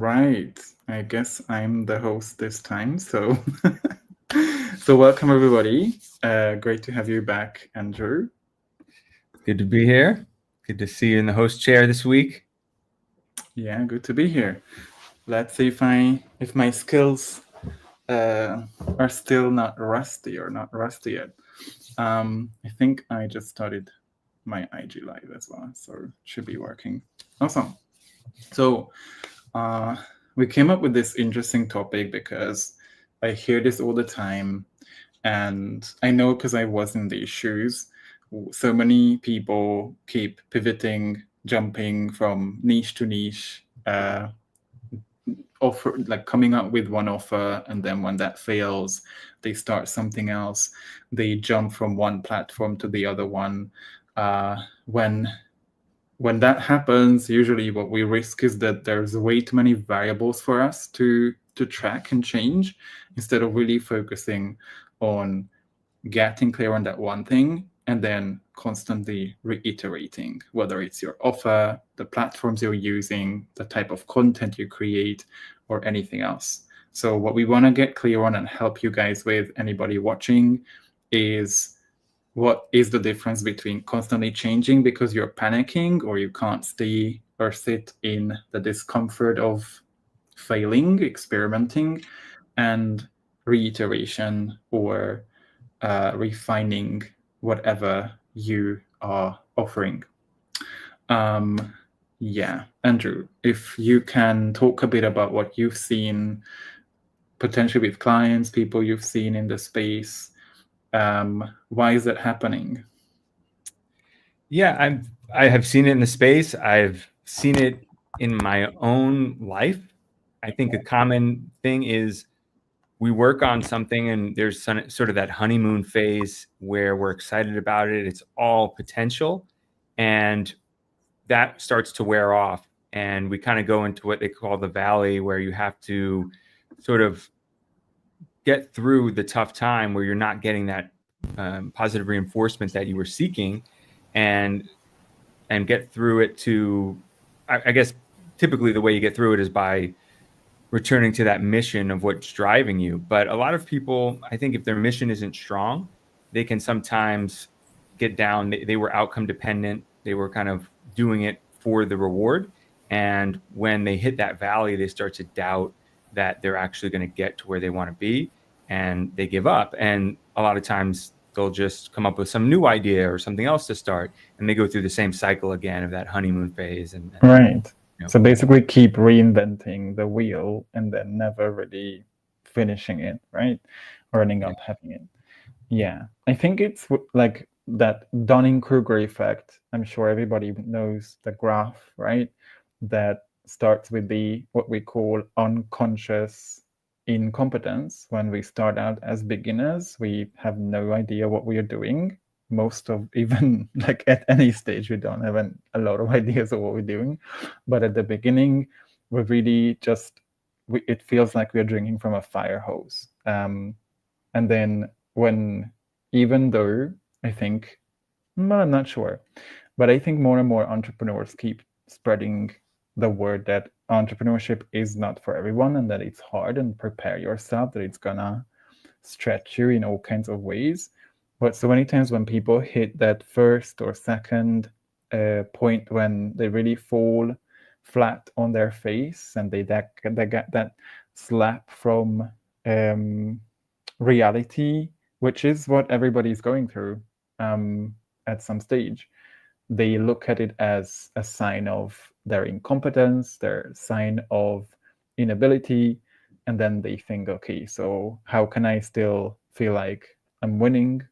right. I guess I'm the host this time. So, so welcome everybody. Great to have you back, Andrew. Good to be here. Good to see you in the host chair this week. Yeah, good to be here. Let's see if my skills uh, are still not rusty or not rusty yet. I think I just started my IG live as well, so it should be working. Awesome. So, uh, we came up with this interesting topic because I hear this all the time, and I know because I was in these shoes. So many people keep pivoting, jumping from niche to niche, offer like coming up with one offer, and then when that fails, they start something else. They jump from one platform to the other one. Uh, when that happens, usually what we risk is that there's way too many variables for us to track and change, instead of really focusing on getting clear on that one thing and then constantly reiterating, whether it's your offer, the platforms you're using, the type of content you create, or anything else. So what we want to get clear on and help you guys with, anybody watching, is what is the difference between constantly changing because you're panicking or you can't stay or sit in the discomfort of failing, experimenting, and reiteration or refining whatever you are offering. Um, yeah, Andrew, if you can talk a bit about what you've seen potentially with clients, people you've seen in the space, why is that happening? Yeah, I have seen it in the space. I've seen it in my own life. I think a common thing is we work on something and there's sort of that honeymoon phase where we're excited about it. It's all potential, and that starts to wear off, and we kind of go into what they call the valley, where you have to sort of get through the tough time where you're not getting that positive reinforcement that you were seeking, and get through it to, I guess, typically the way you get through it is by returning to that mission of what's driving you. But a lot of people, I think, if their mission isn't strong, they can sometimes get down. They were outcome dependent. They were kind of doing it for the reward. And when they hit that valley, they start to doubt that they're actually going to get to where they want to be, and they give up. And a lot of times they'll just come up with some new idea or something else to start, and they go through the same cycle again of that honeymoon phase. Right. You know, So basically keep reinventing the wheel and then never really finishing it, right? Or ending up having it. Yeah. I think it's like that Dunning-Kruger effect. I'm sure everybody knows the graph, right? That starts with the what we call unconscious incompetence. When we start out as beginners, we have no idea what we are doing. Most of, even like at any stage, we don't have a lot of ideas of what we're doing. But at the beginning, we're really just, it feels like we're drinking from a fire hose. And then when, even though I think, well, I'm not sure, but I think more and more entrepreneurs keep spreading the word that entrepreneurship is not for everyone and that it's hard, and prepare yourself that it's gonna stretch you in all kinds of ways. But so many times when people hit that first or second point when they really fall flat on their face and they get that slap from reality, which is what everybody's going through at some stage, they look at it as a sign of their incompetence, their sign of inability, and then they think, okay, so how can I still feel like I'm winning?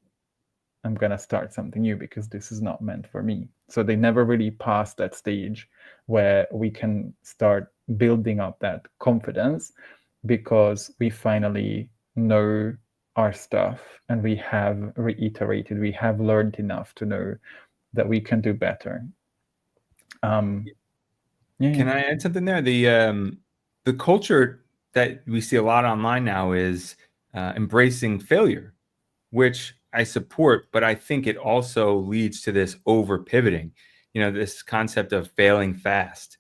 I'm going to start something new because this is not meant for me. So they never really pass that stage where we can start building up that confidence, because we finally know our stuff and we have reiterated, we have learned enough to know that we can do better. Can I add something there? The culture that we see a lot online now is embracing failure, which I support, but I think it also leads to this over pivoting. You know, this concept of failing fast.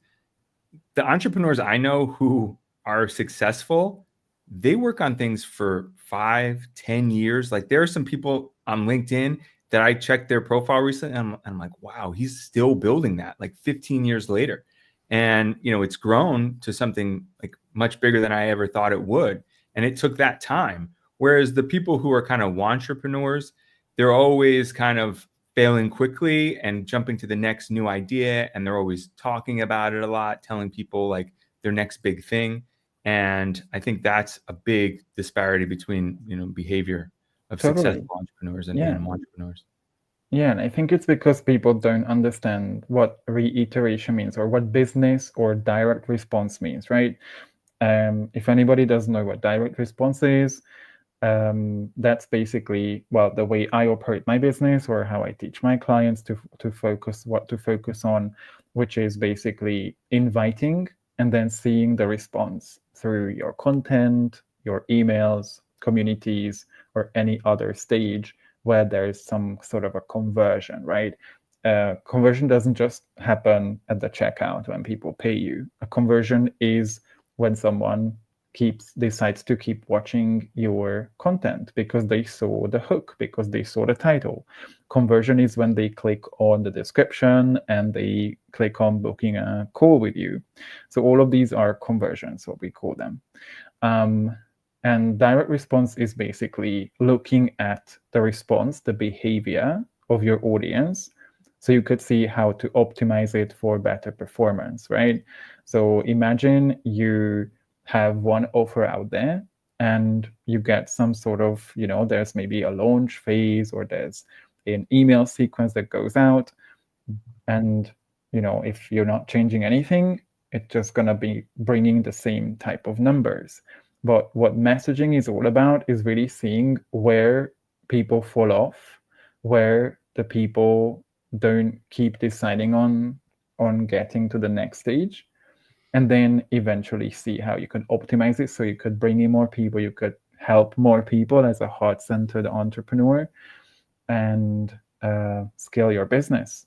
the entrepreneurs I know who are successful, they work on things for 5-10 years. Like there are some people on LinkedIn that I checked their profile recently, and I'm like, wow, he's still building that like 15 years later. And, it's grown to something like much bigger than I ever thought it would. And it took that time. Whereas the people who are kind of entrepreneurs, they're always kind of failing quickly and jumping to the next new idea. And they're always talking about it a lot, telling people like their next big thing. And I think that's a big disparity between, behavior of Totally. successful entrepreneurs and Yeah. entrepreneurs. Yeah, and I think it's because people don't understand what reiteration means or what business or direct response means, right? If anybody doesn't know what direct response is, that's basically, well, the way I operate my business or how I teach my clients to focus, what to focus on, which is basically inviting and then seeing the response through your content, your emails, communities, or any other stage where there is some sort of a conversion, right? Conversion doesn't just happen at the checkout when people pay you. A conversion is when someone decides to keep watching your content because they saw the hook, because they saw the title. Conversion is when they click on the description and they click on booking a call with you. So all of these are conversions, what we call them. And direct response is basically looking at the response, the behavior of your audience, so you could see how to optimize it for better performance, right? So imagine you have one offer out there and you get some sort of, there's maybe a launch phase or there's an email sequence that goes out. And, if you're not changing anything, it's just going to be bringing the same type of numbers. But what messaging is all about is really seeing where people fall off, where the people don't keep deciding on getting to the next stage, and then eventually see how you can optimize it so you could bring in more people, you could help more people as a heart-centered entrepreneur and scale your business.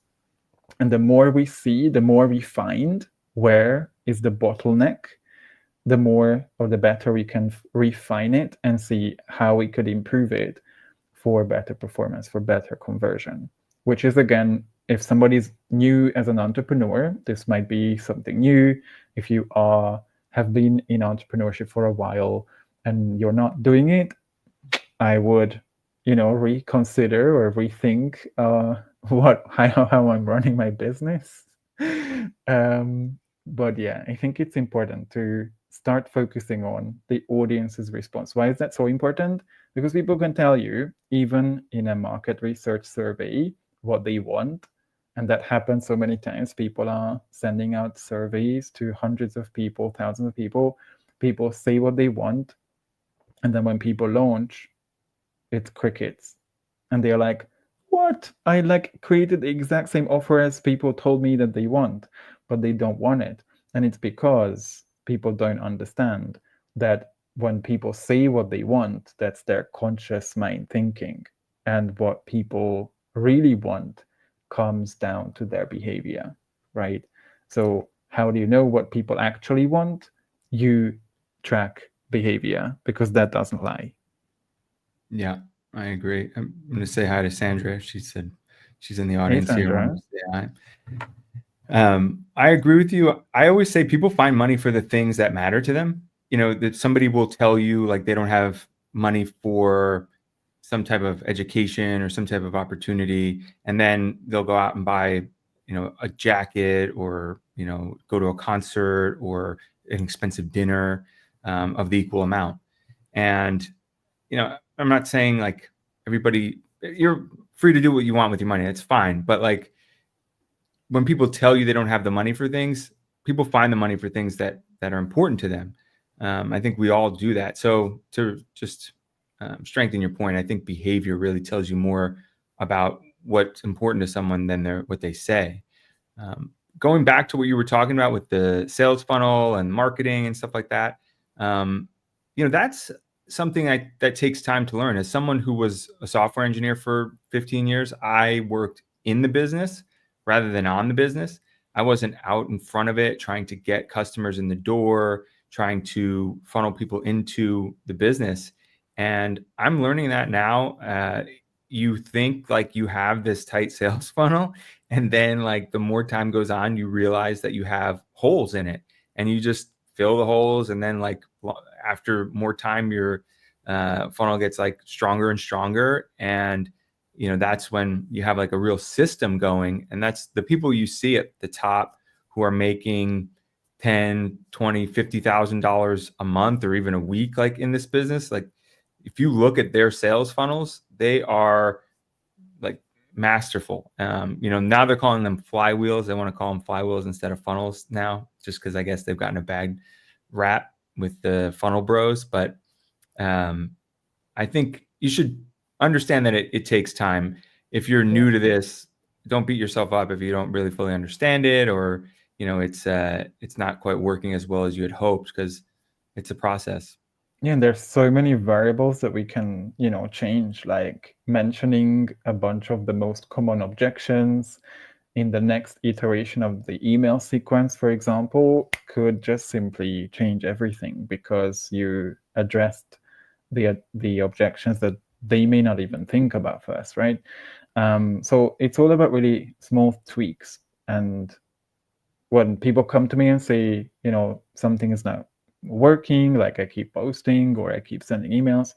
And the more we see, the more we find where is the bottleneck, the more or the better we can refine it and see how we could improve it for better performance, for better conversion, which is, again, if somebody's new as an entrepreneur, this might be something new. If you have been in entrepreneurship for a while and you're not doing it, I would, reconsider or rethink how I'm running my business. But yeah, I think it's important to start focusing on the audience's response. Why is that so important? Because people can tell you, even in a market research survey, what they want. And that happens so many times. People are sending out surveys to hundreds of people, thousands of people. People say what they want. And then when people launch, it's crickets. And they're like, what? I created the exact same offer as people told me that they want, but they don't want it. And it's because people don't understand that when people say what they want, that's their conscious mind thinking. And what people really want comes down to their behavior, right? So how do you know what people actually want? You track behavior because that doesn't lie. Yeah, I agree. I'm going to say hi to Sandra. She said she's in the Hey, audience here. Sandra. I agree with you. I always say people find money for the things that matter to them. That somebody will tell you like they don't have money for some type of education or some type of opportunity, and then they'll go out and buy, a jacket or, go to a concert or an expensive dinner of the equal amount. And, I'm not saying like you're free to do what you want with your money. That's fine. But like when people tell you they don't have the money for things, people find the money for things that are important to them. I think we all do that. So to just strengthen your point, I think behavior really tells you more about what's important to someone than what they say. Going back to what you were talking about with the sales funnel and marketing and stuff like that, that's something that takes time to learn. As someone who was a software engineer for 15 years, I worked in the business rather than on the business. I wasn't out in front of it trying to get customers in the door, trying to funnel people into the business. And I'm learning that now. You think like you have this tight sales funnel, and then like the more time goes on, you realize that you have holes in it, and you just fill the holes. And then like after more time, your funnel gets like stronger and stronger. And that's when you have like a real system going. And that's the people you see at the top who are making 10, 20, $50,000 a month or even a week, like in this business. Like if you look at their sales funnels, they are like masterful. Now they're calling them flywheels. They want to call them flywheels instead of funnels now, just because I guess they've gotten a bad rap with the funnel bros. But I think you should understand that it takes time. If you're new to this, don't beat yourself up if you don't really fully understand it, or it's not quite working as well as you had hoped, because it's a process. Yeah, and there's so many variables that we can, change, like mentioning a bunch of the most common objections in the next iteration of the email sequence, for example, could just simply change everything because you addressed the objections that they may not even think about first, right? So it's all about really small tweaks. And when people come to me and say, something is not working, like I keep posting or I keep sending emails,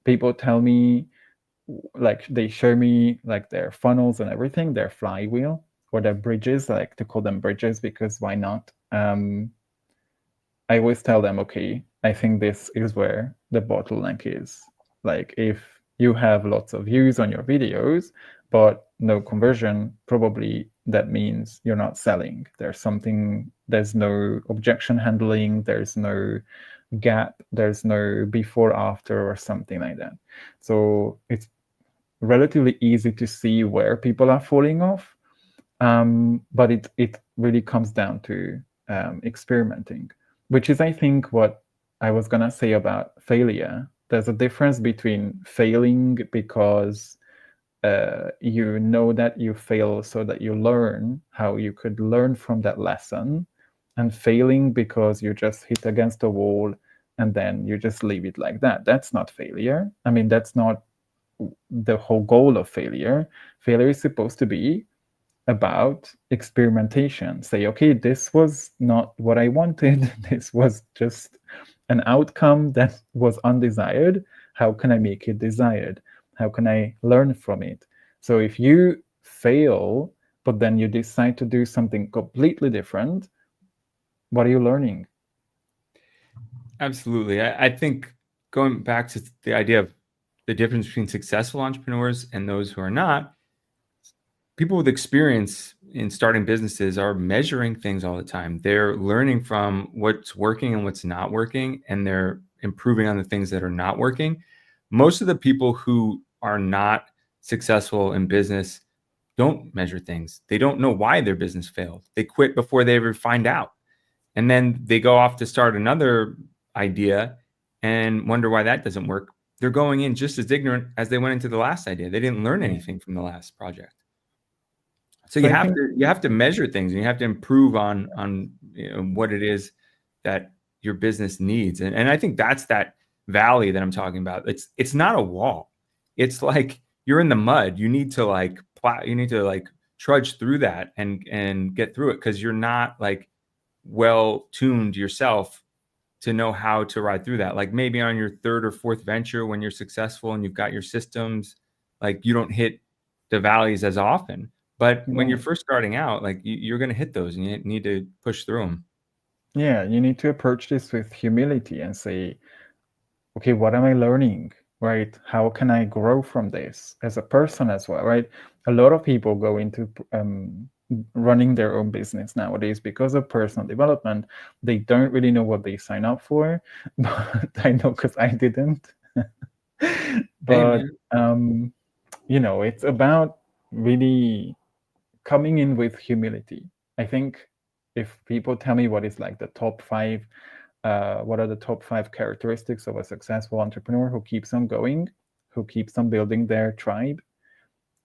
people tell me, like they show me like their funnels and everything, their flywheel or their bridges. I like to call them bridges because why not? I always tell them, okay, I think this is where the bottleneck is. Like if you have lots of views on your videos, but no conversion, probably that means you're not selling. There's no objection handling, there's no gap, there's no before after or something like that. So it's relatively easy to see where people are falling off. But it really comes down to experimenting, which is, I think, what I was going to say about failure. There's a difference between failing because you know that you fail so that you learn how you could learn from that lesson, and failing because you just hit against a wall and then you just leave it like that. That's not failure. I mean, that's not the whole goal of failure. Failure is supposed to be about experimentation. Say, okay, this was not what I wanted. This was just an outcome that was undesired. How can I make it desired? How can I learn from it? So if you fail, but then you decide to do something completely different, what are you learning? Absolutely. I think going back to the idea of the difference between successful entrepreneurs and those who are not, people with experience in starting businesses are measuring things all the time. They're learning from what's working and what's not working, and they're improving on the things that are not working. Most of the people who are not successful in business don't measure things. They don't know why their business failed. They quit before they ever find out. And then they go off to start another idea and wonder why that doesn't work. They're going in just as ignorant as they went into the last idea. They didn't learn anything from the last project. So you have to measure things, and you have to improve on what it is that your business needs. And I think that's that valley that I'm talking about. It's not a wall. It's like you're in the mud. You need to like trudge through that and get through it, because you're not like well tuned yourself to know how to ride through that. Like maybe on your third or fourth venture, when you're successful and you've got your systems, like you don't hit the valleys as often. But when you're first starting out, like you're going to hit those, and you need to push through them. Yeah, you need to approach this with humility and say, okay, what am I learning, right? How can I grow from this as a person as well, right? A lot of people go into running their own business nowadays because of personal development. They don't really know what they sign up for, but I know because I didn't. But it's about really coming in with humility. I think if people tell me what is like the top five, what are the top five characteristics of a successful entrepreneur who keeps on going, who keeps on building their tribe,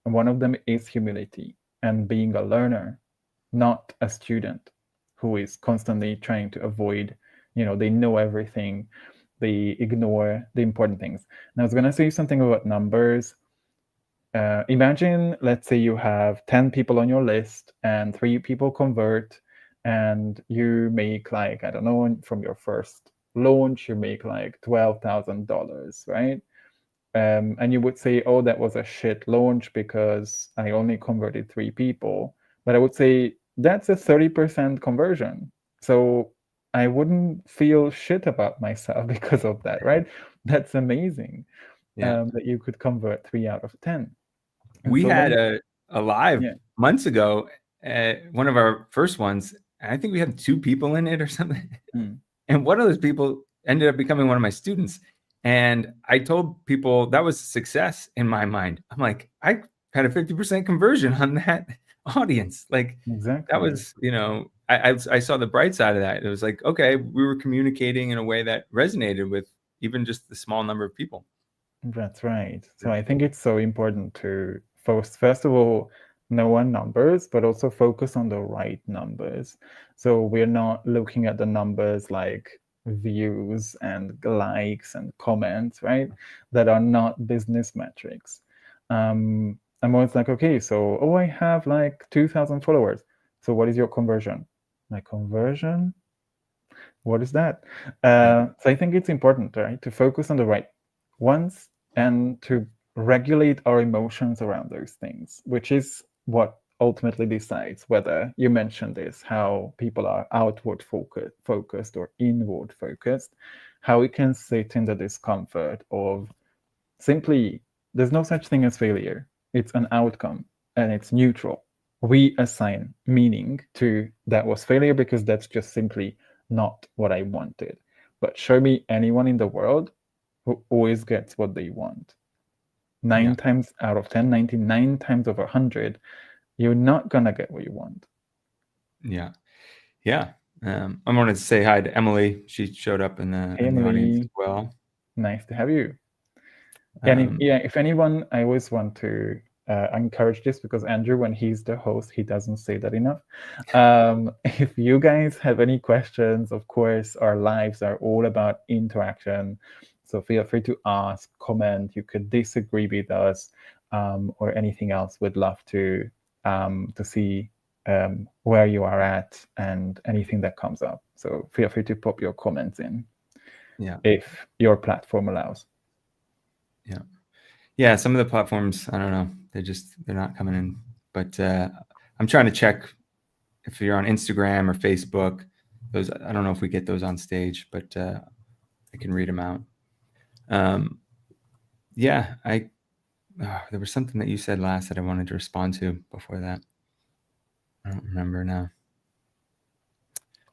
and one of them is humility and being a learner. not a student who is constantly trying to avoid, they know everything, they ignore the important things. And I was going to say something about numbers. Imagine, let's say you have 10 people on your list and 3 people convert, and you make like, I don't know, from your first launch, you make like $12,000, right? And you would say, oh, that was a shit launch because I only converted 3 people. But I would say that's a 30% conversion. So I wouldn't feel shit about myself because of that, right? That's amazing. That you could convert 3 out of 10. And We so had many, a live yeah. months ago, one of our first ones. I think we had 2 people in it or something. Mm. And one of those people ended up becoming one of my students. And I told people that was a success in my mind. I'm like, I had a 50% conversion on that audience. Like, Exactly. that was, I saw the bright side of that. It was like, okay, we were communicating in a way that resonated with even just the small number of people. That's right. So I think it's so important to first of all know our numbers, but also focus on the right numbers. So we're not looking at the numbers like views and likes and comments, right? That are not business metrics. I'm always like, okay, so I have like 2,000 followers. So what is your conversion? My conversion? What is that? So I think it's important, right, to focus on the right ones and to regulate our emotions around those things, which is what ultimately decides whether, you mentioned this, how people are outward focused or inward focused, how we can sit in the discomfort of simply, there's no such thing as failure. It's an outcome and it's neutral. We assign meaning to that was failure because that's just simply not what I wanted. But show me anyone in the world who always gets what they want. 9 times out of 10, 99 times over 100, you're not going to get what you want. Yeah. Yeah. I wanted to say hi to Emily. She showed up in the, Hey, in the audience Emily. as well. Nice to have you. And if anyone, I always want to encourage this because Andrew, when he's the host, he doesn't say that enough. If you guys have any questions, of course, our lives are all about interaction. So feel free to ask, comment. You could disagree with us or anything else. We'd love to see where you are at and anything that comes up. So feel free to pop your comments in. Yeah. If your platform allows. Yeah. Yeah. Some of the platforms, I don't know, they're not coming in, but I'm trying to check if you're on Instagram or Facebook. Those, I don't know if we get those on stage, but I can read them out. Yeah, there was something that you said last that I wanted to respond to before that. I don't remember now.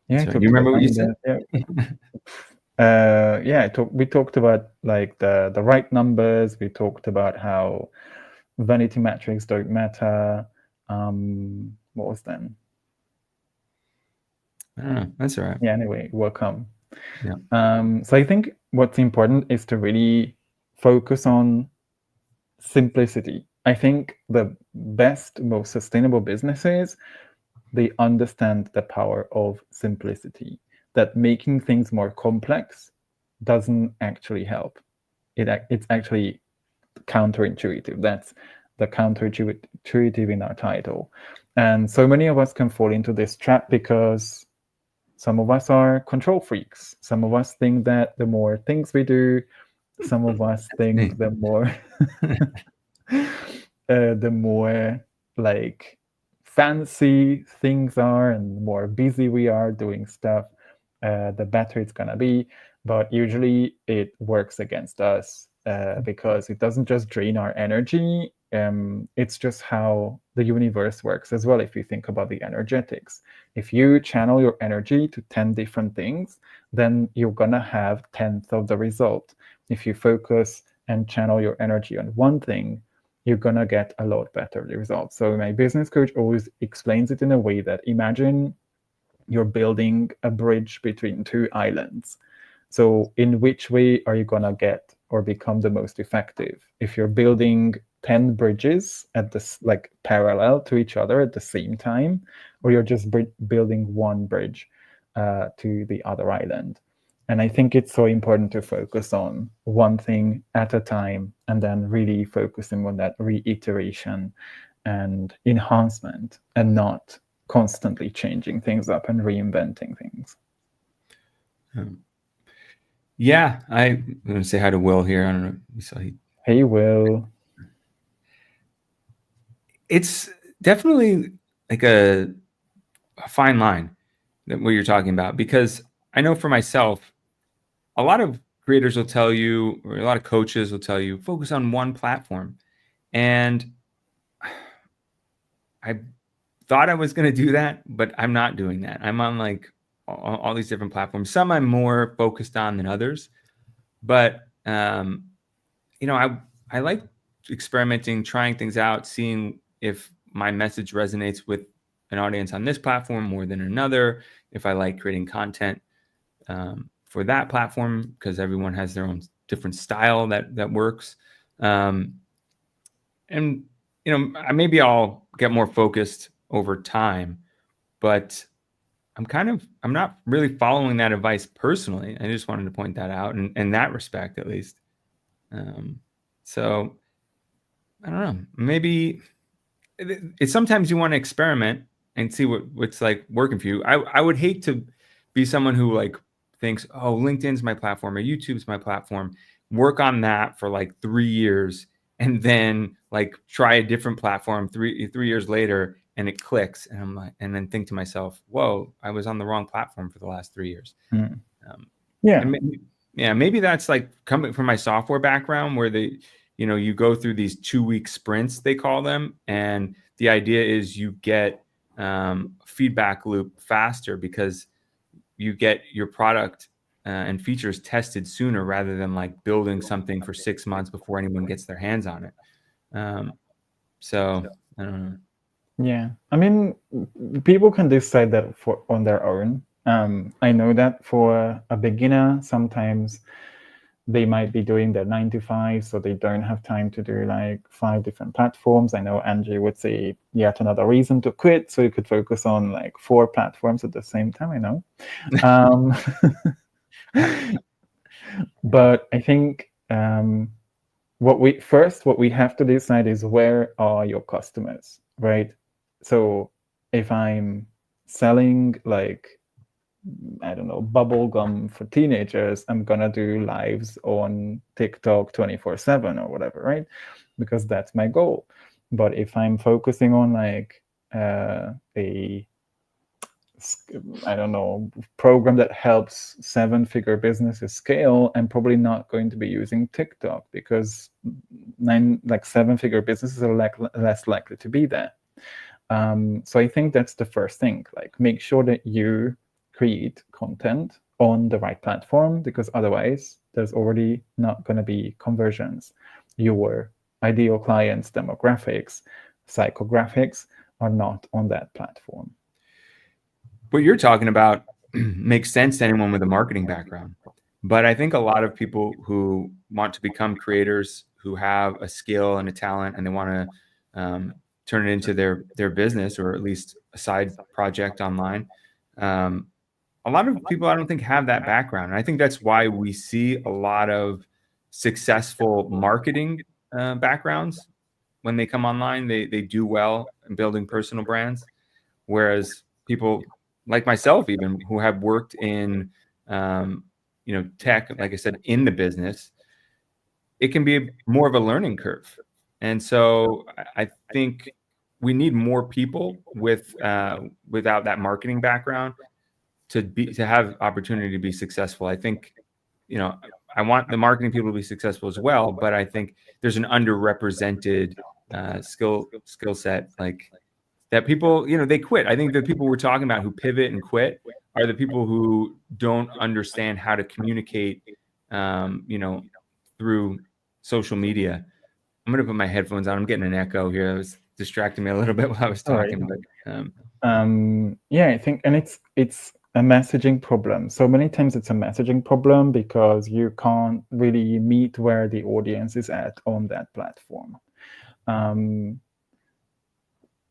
Yeah, so you remember what you said? We talked about like the right numbers. We talked about how vanity metrics don't matter. What was then? I don't know. That's all right. Yeah, anyway, welcome. Yeah. So I think what's important is to really focus on simplicity. I think the best, most sustainable businesses, they understand the power of simplicity, that making things more complex doesn't actually help. It's actually counterintuitive. That's the counterintuitive in our title. And so many of us can fall into this trap because some of us are control freaks. Some of us think that the more things we do, some of us think the more the more like fancy things are and the more busy we are doing stuff, the better it's gonna be. But usually it works against us because it doesn't just drain our energy. It's just how the universe works as well. If you think about the energetics, if you channel your energy to 10 different things, then you're gonna have 10th of the result. If you focus and channel your energy on one thing, you're gonna get a lot better results. So my business coach always explains it in a way that imagine you're building a bridge between 2 islands. So in which way are you gonna get or become the most effective? If you're building 10 bridges at this, like parallel to each other at the same time, or you're just building one bridge to the other island. And I think it's so important to focus on one thing at a time, and then really focusing on that reiteration and enhancement, and not constantly changing things up and reinventing things. Yeah, I'm going to say hi to Will here. I don't know. You saw Hey, Will. It's definitely like a fine line that what you're talking about, because I know for myself, a lot of creators will tell you, or a lot of coaches will tell you, focus on one platform. And I thought I was going to do that, but I'm not doing that. I'm on like all these different platforms. Some I'm more focused on than others, but you know, I like experimenting, trying things out, seeing if my message resonates with an audience on this platform more than another, if I like creating content for that platform, because everyone has their own different style that works. And you know, maybe I'll get more focused over time, but I'm not really following that advice personally. I just wanted to point that out in that respect, at least. So I don't know, maybe it's sometimes you want to experiment and see what's like working for you. I would hate to be someone who like thinks, oh, LinkedIn's my platform or YouTube's my platform, work on that for like 3 years and then like try a different platform 3 years later and it clicks. And I'm like, and then think to myself, whoa, I was on the wrong platform for the last 3 years. Yeah. Maybe that's like coming from my software background where you go through these 2-week sprints, they call them. And the idea is you get feedback loop faster because you get your product and features tested sooner rather than like building something for 6 months before anyone gets their hands on it. So I don't know. Yeah, I mean, people can decide that on their own. I know that for a beginner, sometimes they might be doing their 9 to 5, so they don't have time to do like 5 different platforms. I know Angie would say yet another reason to quit, so you could focus on like 4 platforms at the same time. I know, but I think what we have to decide is, where are your customers, right? So if I'm selling like, I don't know, bubble gum for teenagers, I'm gonna do lives on TikTok 24/7 or whatever, right? Because that's my goal. But if I'm focusing on like I don't know, program that helps 7-figure businesses scale, I'm probably not going to be using TikTok, because 7-figure businesses are less likely to be there. So I think that's the first thing. Like, make sure that you create content on the right platform, because otherwise there's already not going to be conversions. Your ideal clients' demographics, psychographics are not on that platform. What you're talking about makes sense to anyone with a marketing background. But I think a lot of people who want to become creators, who have a skill and a talent, and they want to turn it into their business, or at least a side project online, a lot of people I don't think have that background. And I think that's why we see a lot of successful marketing backgrounds. When they come online, they do well in building personal brands, whereas people like myself, even, who have worked in tech, like I said, in the business, it can be more of a learning curve. And so I think we need more people without that marketing background to have opportunity to be successful. I think, I want the marketing people to be successful as well, but I think there's an underrepresented skill set, like, that people, they quit. I think the people we're talking about who pivot and quit are the people who don't understand how to communicate, through social media. I'm going to put my headphones on. I'm getting an echo here. It was distracting me a little bit while I was talking. Right. But yeah, I think, and it's a messaging problem. So many times it's a messaging problem because you can't really meet where the audience is at on that platform. And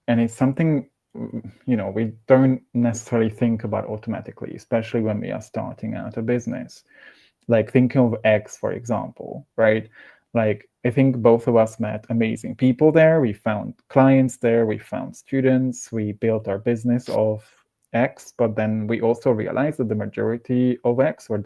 it's something, we don't necessarily think about automatically, especially when we are starting out a business. Like thinking of X, for example, right? Like I think both of us met amazing people there. We found clients there, we found students, we built our business of X, but then we also realized that the majority of X, where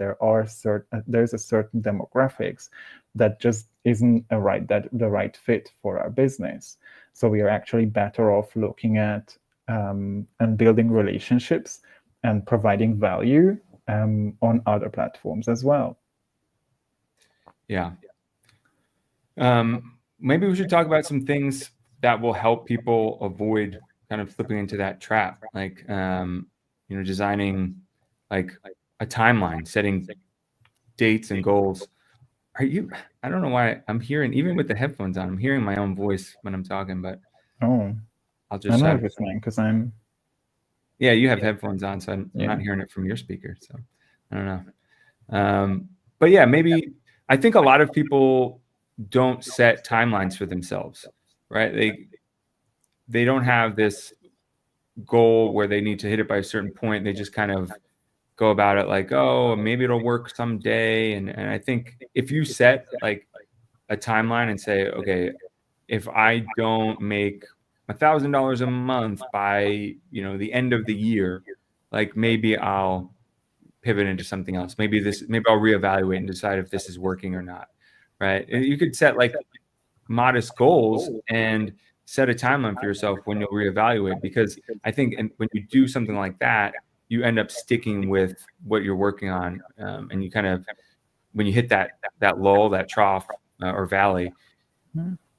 there's a certain demographics that just isn't the right fit for our business. So we are actually better off looking at and building relationships and providing value on other platforms as well. Yeah. Maybe we should talk about some things that will help people avoid kind of slipping into that trap, like designing like a timeline, setting dates and goals. I don't know why I'm hearing, even with the headphones on, I'm hearing my own voice when I'm talking, but Oh, I'll I just don't know have, if it's mine because I'm. yeah, you have headphones on, so I'm Yeah. not hearing it from your speaker. So I don't know. But yeah, maybe I think a lot of people don't set timelines for themselves, right? They don't have this goal where they need to hit it by a certain point. They just kind of go about it like, oh, maybe it'll work someday. And I think if you set like a timeline and say, okay, if I don't make $1,000 a month by, the end of the year, like maybe I'll pivot into something else. Maybe I'll reevaluate and decide if this is working or not. Right. And you could set like modest goals and set a timeline for yourself when you'll reevaluate, because I think when you do something like that, you end up sticking with what you're working on. And you kind of, when you hit that lull, that trough or valley,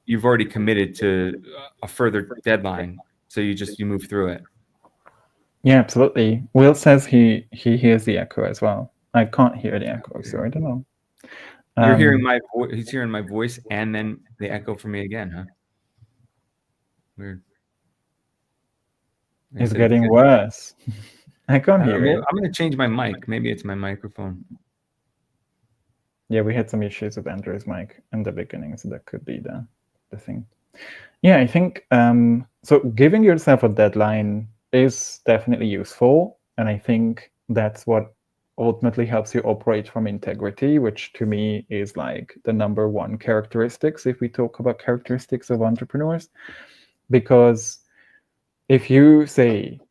you've already committed to a further deadline. So you move through it. Yeah, absolutely. Will says he hears the echo as well. I can't hear the echo, so I don't know. You're hearing my voice. He's hearing my voice, and then the echo from me again, huh? Weird. It's getting worse. I can't hear it. I'm going to change my mic. Maybe it's my microphone. Yeah, we had some issues with Andrew's mic in the beginning, so that could be the thing. Yeah, I think so. Giving yourself a deadline is definitely useful, and I think that's what ultimately helps you operate from integrity, which to me is like the number one characteristics if we talk about characteristics of entrepreneurs. Because if you say,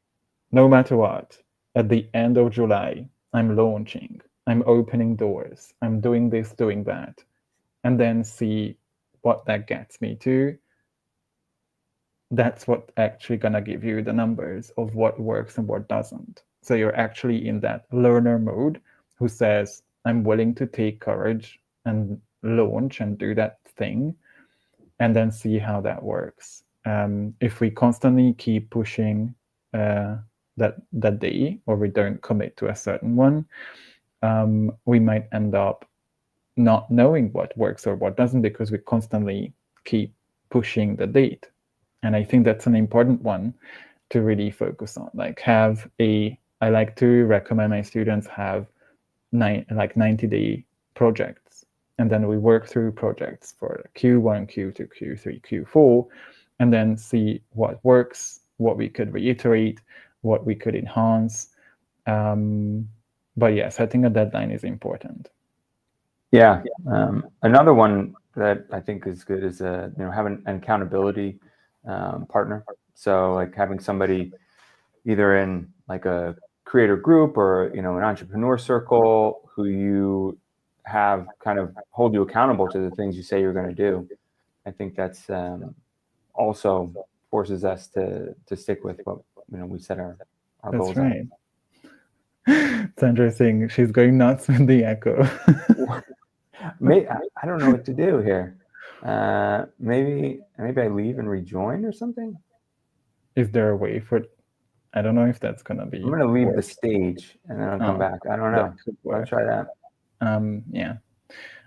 no matter what, at the end of July, I'm launching, I'm opening doors, I'm doing this, doing that, and then see what that gets me to, that's what actually gonna give you the numbers of what works and what doesn't. So you're actually in that learner mode who says, I'm willing to take courage and launch and do that thing and then see how that works. If we constantly keep pushing that day, or we don't commit to a certain one, we might end up not knowing what works or what doesn't because we constantly keep pushing the date. And I think that's an important one to really focus on. Like I like to recommend my students have 90-day projects. And then we work through projects for Q1, Q2, Q3, Q4, and then see what works, what we could reiterate, what we could enhance. But yeah, setting a deadline is important. Yeah. Another one that I think is good is having an accountability partner. So like having somebody either in like a creator group or an entrepreneur circle who you have kind of hold you accountable to the things you say you're going to do. I think that's also forces us to stick with what we set our goals. That's right. Sandra saying she's going nuts with the echo. I don't know what to do here. Maybe I leave and rejoin or something. Is there a way for? I don't know if that's gonna be. I'm gonna leave the stage and then I'll come back. I don't know. I'll try that. Yeah.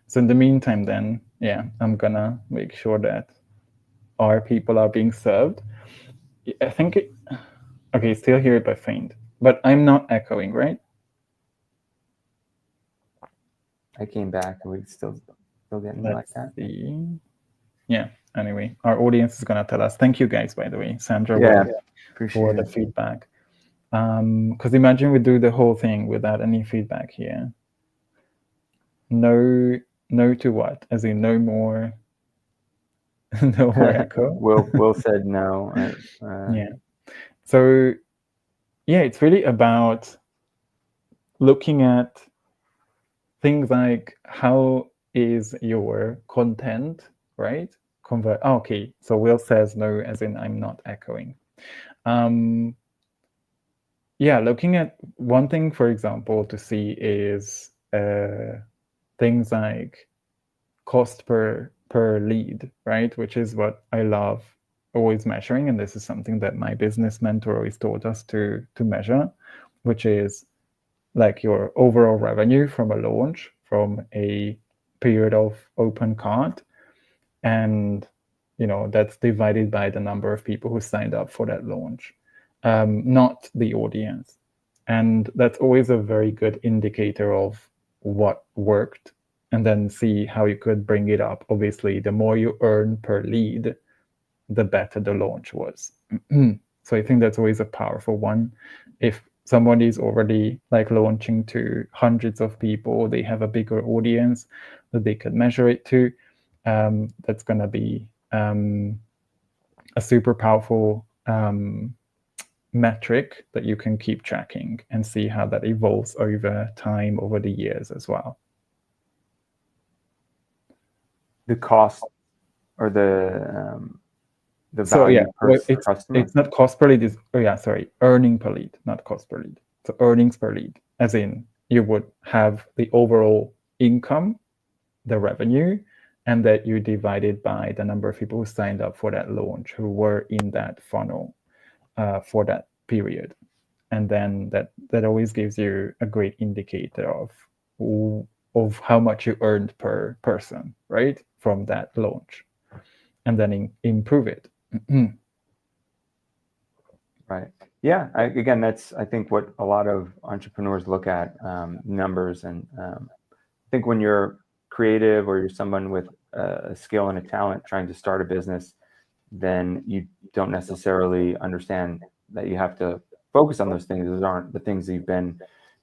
So in the meantime, then, yeah, I'm gonna make sure that our people are being served. I think. Okay, still hear it by faint, but I'm not echoing, right? I came back and we still getting like that. See. Yeah, anyway, our audience is going to tell us. Thank you guys, by the way, Sandra, for the feedback. Because imagine we do the whole thing without any feedback here. No to what? As in no more no more echo? Will said no. Yeah. So yeah, it's really about looking at things like how is your content, right? Okay, so Will says no, as in I'm not echoing. Yeah, looking at one thing, for example, to see is things like cost per lead, right? Which is what I love always measuring, and this is something that my business mentor always taught us to measure, which is like your overall revenue from a launch, from a period of open cart, and that's divided by the number of people who signed up for that launch, not the audience. And that's always a very good indicator of what worked, and then see how you could bring it up. Obviously, the more you earn per lead, the better the launch was. So I think that's always a powerful one. If someone is already like launching to hundreds of people, they have a bigger audience that they could measure it to. That's going to be a super powerful metric that you can keep tracking and see how that evolves over time, over the years as well. The cost or the value per customer? It's not cost per lead. Earning per lead, not cost per lead. So earnings per lead, as in you would have the overall income, the revenue, and that you divide it by the number of people who signed up for that launch, who were in that funnel for that period. And then that always gives you a great indicator of how much you earned per person, right, from that launch, and then improve it. Right. Yeah. Again, that's, I think, what a lot of entrepreneurs look at, numbers. And I think when you're creative or you're someone with a skill and a talent trying to start a business, then you don't necessarily understand that you have to focus on those things. Those aren't the things that you've been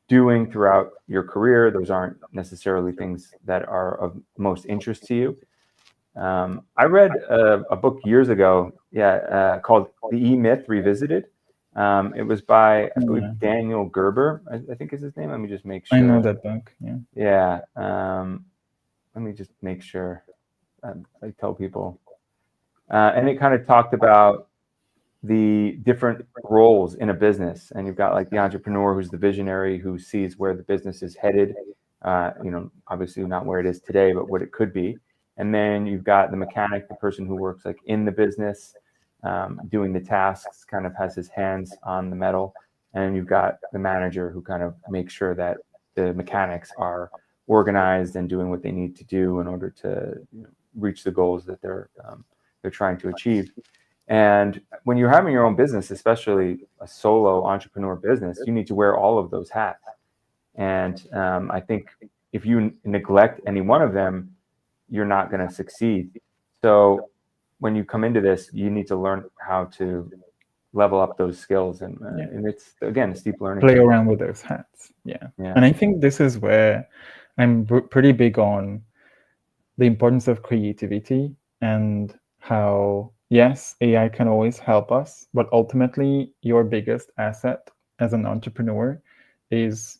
doing throughout your career. Those aren't necessarily things that are of most interest to you. I read a book years ago, called The E-Myth Revisited. It was by, I believe, Daniel Gerber, I think is his name. Let me just make sure. I know that book, yeah. Let me just make sure. I tell people. And it kind of talked about the different roles in a business. And you've got like the entrepreneur, who's the visionary, who sees where the business is headed. Obviously not where it is today, but what it could be. And then you've got the mechanic, the person who works like in the business, doing the tasks, kind of has his hands on the metal. And you've got the manager, who kind of makes sure that the mechanics are organized and doing what they need to do in order to reach the goals that they're trying to achieve. And when you're having your own business, especially a solo entrepreneur business, you need to wear all of those hats. And I think if you neglect any one of them, you're not going to succeed. So when you come into this, you need to learn how to level up those skills. And it's, again, a steep learning. Play around with those hats. Yeah. And I think this is where I'm pretty big on the importance of creativity, and how, yes, AI can always help us, but ultimately your biggest asset as an entrepreneur is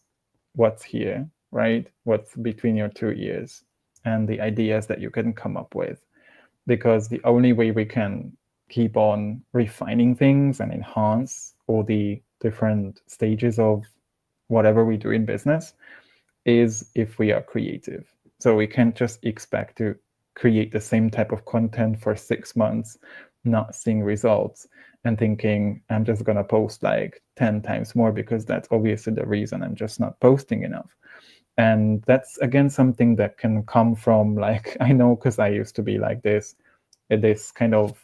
what's here, right? What's between your two ears, and the ideas that you can come up with. Because the only way we can keep on refining things and enhance all the different stages of whatever we do in business is if we are creative. So we can't just expect to create the same type of content for 6 months, not seeing results, and thinking I'm just going to post like 10 times more because that's obviously the reason I'm just not posting enough. And that's, again, something that can come from, like, I know, because I used to be like this kind of,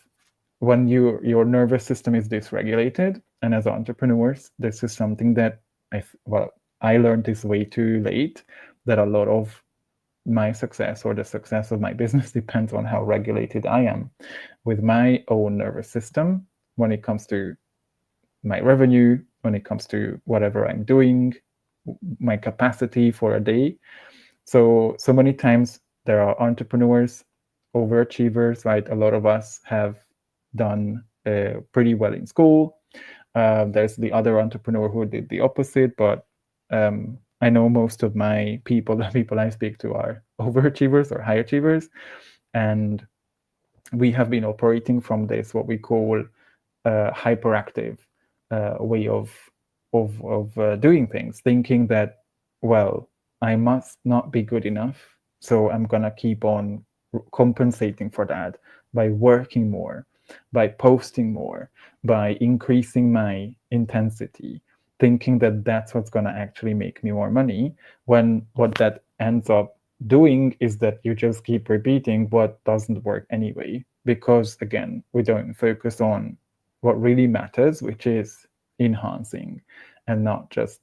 when your nervous system is dysregulated, and as entrepreneurs, this is something that I learned this way too late, that a lot of my success or the success of my business depends on how regulated I am with my own nervous system when it comes to my revenue, when it comes to whatever I'm doing, my capacity for a day. So many times there are entrepreneurs, overachievers, right? A lot of us have done pretty well in school. There's the other entrepreneur who did the opposite, but I know most of my people, the people I speak to, are overachievers or high achievers, and we have been operating from this what we call hyperactive way of doing things, thinking that, well, I must not be good enough, so I'm gonna keep on compensating for that by working more, by posting more, by increasing my intensity, thinking that that's what's gonna actually make me more money, when what that ends up doing is that you just keep repeating what doesn't work anyway, because again, we don't focus on what really matters, which is enhancing and not just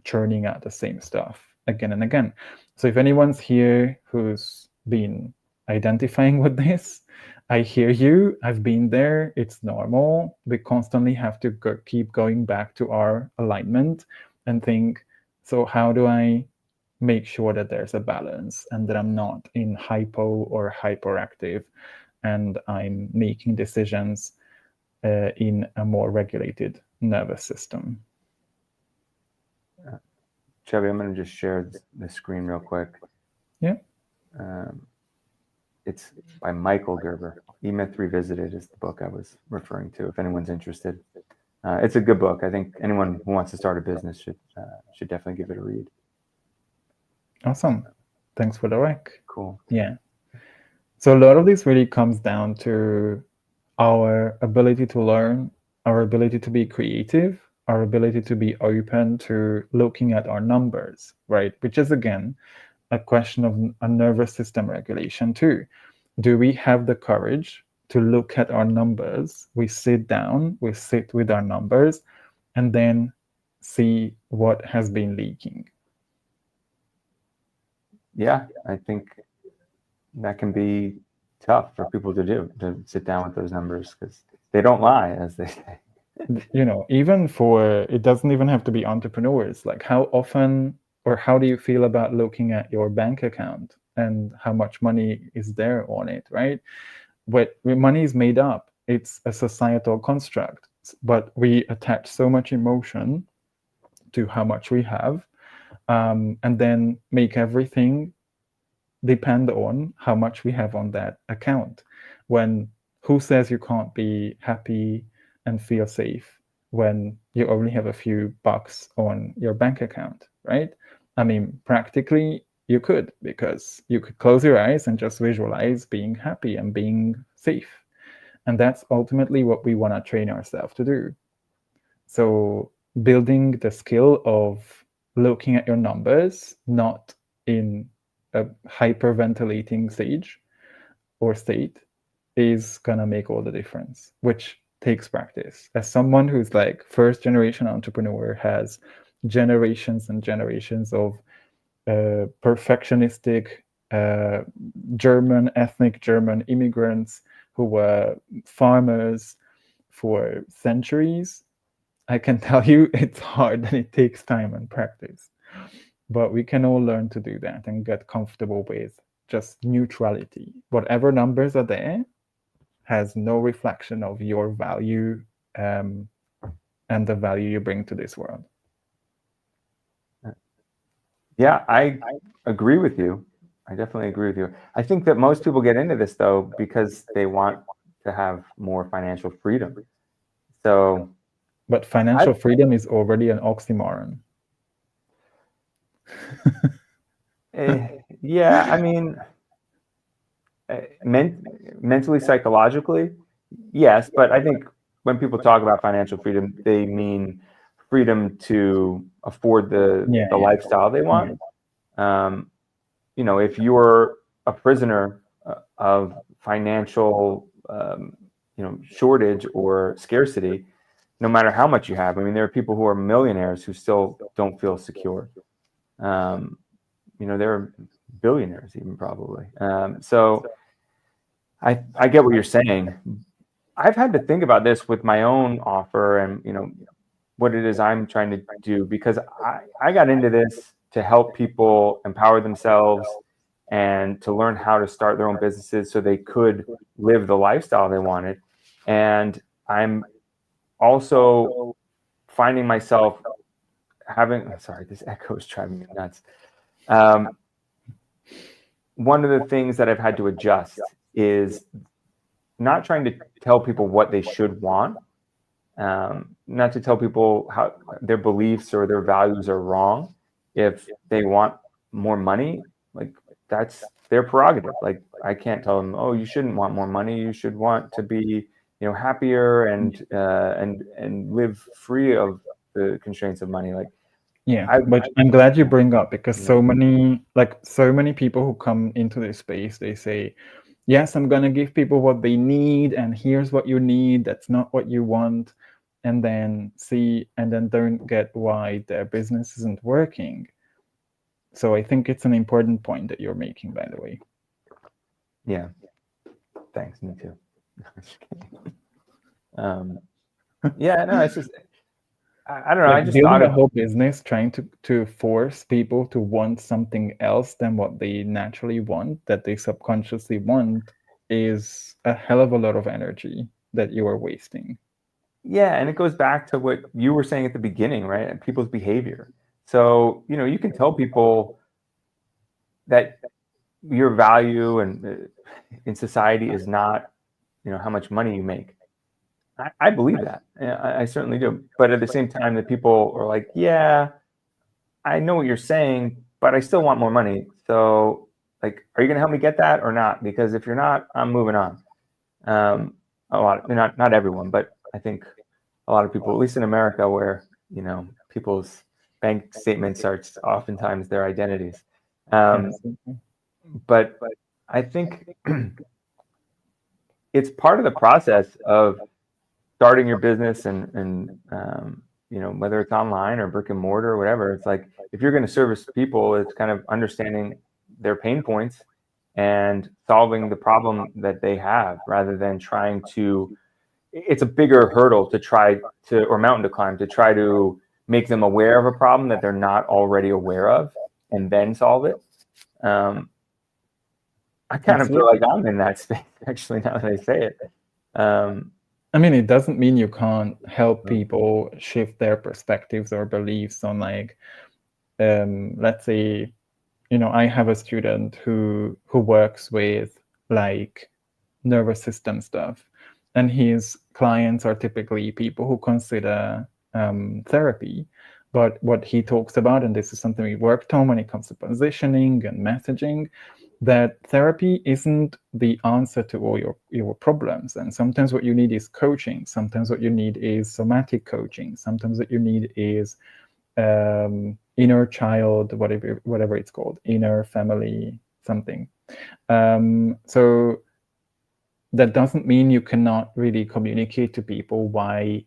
churning out the same stuff again and again. So if anyone's here who's been identifying with this, I hear you. I've been there. It's normal. We constantly have to keep going back to our alignment and think, so how do I make sure that there's a balance and that I'm not in hypo or hyperactive and I'm making decisions in a more regulated nervous system. Chevy, I'm going to just share the screen real quick. Yeah. It's by Michael Gerber. E-Myth Revisited is the book I was referring to, if anyone's interested. It's a good book. I think anyone who wants to start a business should definitely give it a read. Awesome. Thanks for the rec. Cool. Yeah. So a lot of this really comes down to our ability to learn, our ability to be creative, our ability to be open to looking at our numbers, right? Which is, again, a question of a nervous system regulation too. Do we have the courage to look at our numbers? We sit down, we sit with our numbers, and then see what has been leaking. Yeah, I think that can be tough for people to do, to sit down with those numbers, because they don't lie, as they say. Even for, it doesn't even have to be entrepreneurs. Like, how often or how do you feel about looking at your bank account and how much money is there on it, right? But money is made up. It's a societal construct, but we attach so much emotion to how much we have, and then make everything depend on how much we have on that account. When who says you can't be happy and feel safe when you only have a few bucks on your bank account, right? I mean, practically you could, because you could close your eyes and just visualize being happy and being safe. And that's ultimately what we want to train ourselves to do. So building the skill of looking at your numbers, not in a hyperventilating stage or state, is gonna make all the difference, which takes practice. As someone who's like first generation entrepreneur, has generations and generations of perfectionistic ethnic German immigrants who were farmers for centuries, I can tell you it's hard and it takes time and practice. But we can all learn to do that and get comfortable with just neutrality. Whatever numbers are there has no reflection of your value and the value you bring to this world. Yeah, I agree with you. I definitely agree with you. I think that most people get into this, though, because they want to have more financial freedom. So, but financial freedom is already an oxymoron. Yeah, I mean, mentally, psychologically, yes. But I think when people talk about financial freedom, they mean freedom to afford the lifestyle they want. If you're a prisoner of financial, shortage or scarcity, no matter how much you have. I mean, there are people who are millionaires who still don't feel secure. There are billionaires even probably. So I get what you're saying. I've had to think about this with my own offer and, what it is I'm trying to do, because I got into this to help people empower themselves and to learn how to start their own businesses so they could live the lifestyle they wanted. And I'm also finding myself sorry, this echo is driving me nuts. One of the things that I've had to adjust is not trying to tell people what they should want, not to tell people how their beliefs or their values are wrong. If they want more money, like, that's their prerogative. Like, I can't tell them, oh, you shouldn't want more money. You should want to be, happier and live free of the constraints of money. Like, Yeah, but I'm glad you bring up, because so many people who come into this space, they say, yes, I'm going to give people what they need, and here's what you need. That's not what you want. And then don't get why their business isn't working. So I think it's an important point that you're making, by the way. Yeah. Thanks. Me too. Yeah, no, it's just, I don't know. I just building a whole business trying to force people to want something else than what they naturally want, that they subconsciously want, is a hell of a lot of energy that you are wasting. Yeah, and it goes back to what you were saying at the beginning, right? People's behavior. So, you can tell people that your value and in society is not, how much money you make. I believe that. I certainly do. But at the same time, that people are like, yeah, I know what you're saying, but I still want more money. So, like, are you going to help me get that or not? Because if you're not, I'm moving on. A lot, not everyone, but I think a lot of people, at least in America, where, people's bank statements are oftentimes their identities. But I think it's part of the process of starting your business and whether it's online or brick and mortar or whatever. It's like, if you're going to service people, it's kind of understanding their pain points and solving the problem that they have, rather than trying to, it's a bigger hurdle to try to, or mountain to climb, to try to make them aware of a problem that they're not already aware of and then solve it. I kind of feel like I'm in that space, actually, now that I say it. I mean, it doesn't mean you can't help people shift their perspectives or beliefs on, like, let's say, I have a student who works with, like, nervous system stuff, and his clients are typically people who consider therapy. But what he talks about, and this is something we worked on when it comes to positioning and messaging, that therapy isn't the answer to all your problems. And sometimes what you need is coaching. Sometimes what you need is somatic coaching. Sometimes what you need is inner child, whatever it's called, inner family something. So that doesn't mean you cannot really communicate to people why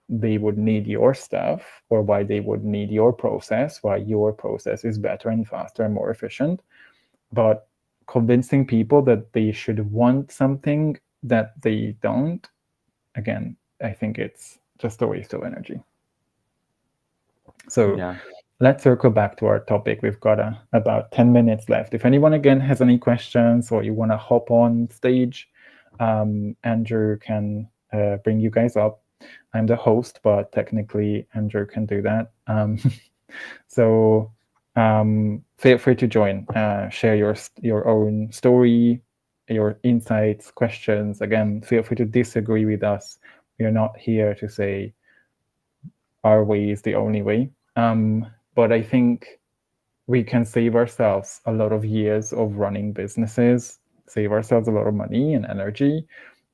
they would need your stuff, or why they would need your process, why your process is better and faster and more efficient. But convincing people that they should want something that they don't, again, I think it's just a waste of energy. So yeah. Let's circle back to our topic. We've got about 10 minutes left. If anyone, again, has any questions, or you want to hop on stage, Andrew can bring you guys up. I'm the host, but technically Andrew can do that. So feel free to join, share your own story, your insights, questions. Again, feel free to disagree with us. We are not here to say our way is the only way. But I think we can save ourselves a lot of years of running businesses, save ourselves a lot of money and energy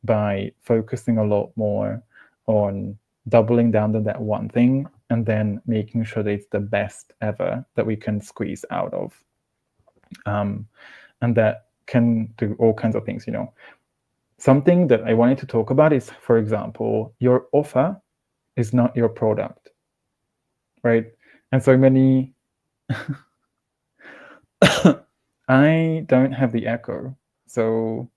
by focusing a lot more on doubling down on that one thing, and then making sure that it's the best ever that we can squeeze out of. And that can do all kinds of things, Something that I wanted to talk about is, for example, your offer is not your product, right? And so many I don't have the echo, so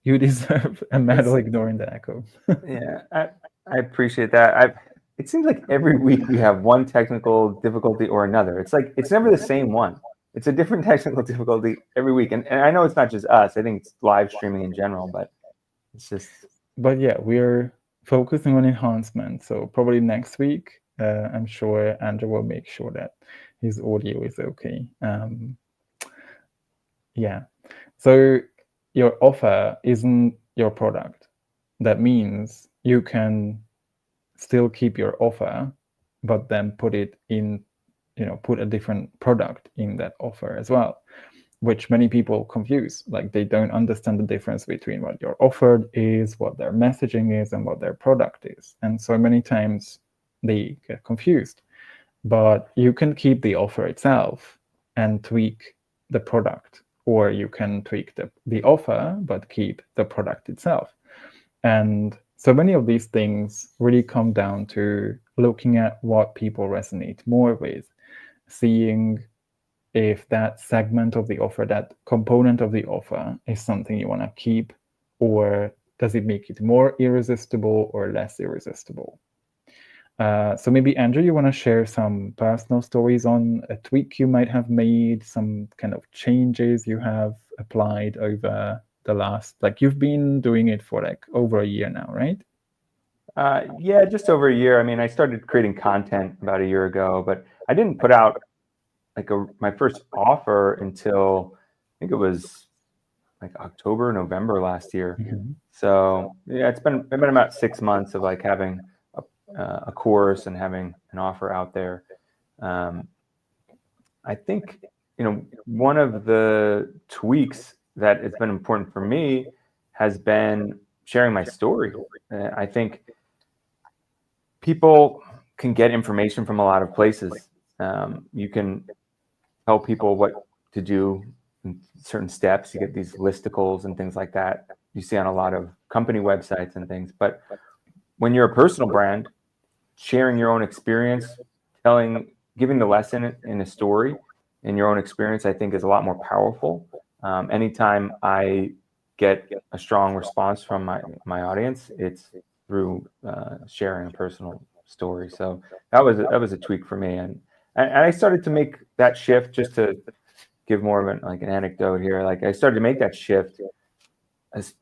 you deserve a medal ignoring the echo. Yeah, I appreciate that. It seems like every week we have one technical difficulty or another. It's like it's never the same one. It's a different technical difficulty every week. And I know it's not just us. I think it's live streaming in general, but it's just. But yeah, we're focusing on enhancement. So probably next week, I'm sure Andrew will make sure that his audio is okay. Yeah. So your offer isn't your product. That means you can still keep your offer, but then put it in, put a different product in that offer as well, which many people confuse. Like they don't understand the difference between what your offer is, what their messaging is, and what their product is. And so many times they get confused. But you can keep the offer itself and tweak the product, or you can tweak the offer but keep the product itself. And so many of these things really come down to looking at what people resonate more with, seeing if that segment of the offer, that component of the offer is something you want to keep, or does it make it more irresistible or less irresistible? So maybe Andrew, you want to share some personal stories on a tweak you might have made, some kind of changes you have applied over the last, like you've been doing it for like over a year now, right? Yeah, just over a year. I mean, I started creating content about a year ago, but I didn't put out like my first offer until I think it was like October, November last year. So yeah, it's been about 6 months of like having a course and having an offer out there. I think, one of the tweaks that has been important for me has been sharing my story. I think people can get information from a lot of places. You can tell people what to do in certain steps. You get these listicles and things like that you see on a lot of company websites and things. But when you're a personal brand, sharing your own experience, giving the lesson in a story in your own experience, I think is a lot more powerful. Anytime I get a strong response from my audience, it's through sharing a personal story. So that was a tweak for me, and I started to make that shift. Just to give more of an anecdote here, like I started to make that shift,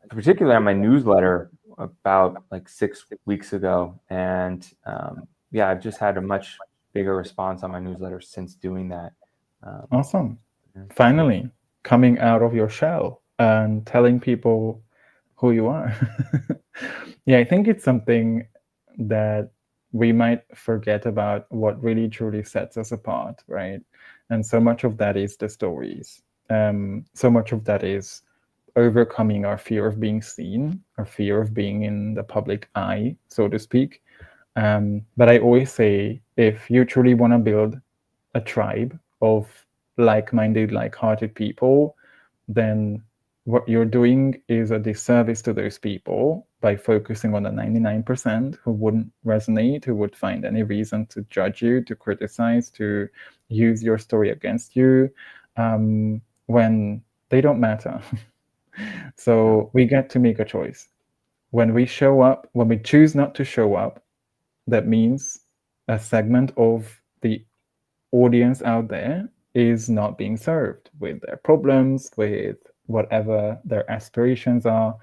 particularly on my newsletter about like 6 weeks ago, and yeah, I've just had a much bigger response on my newsletter since doing that. Awesome. Finally, coming out of your shell and telling people who you are. Yeah, I think it's something that we might forget about, what really truly sets us apart, right? And so much of that is the stories. So much of that is overcoming our fear of being seen, our fear of being in the public eye, so to speak. But I always say, if you truly want to build a tribe of like-minded, like-hearted people, then what you're doing is a disservice to those people by focusing on the 99% who wouldn't resonate, who would find any reason to judge you, to criticize, to use your story against you, when they don't matter. So we get to make a choice. When we show up, when we choose not to show up, that means a segment of the audience out there is not being served with their problems, with whatever their aspirations are,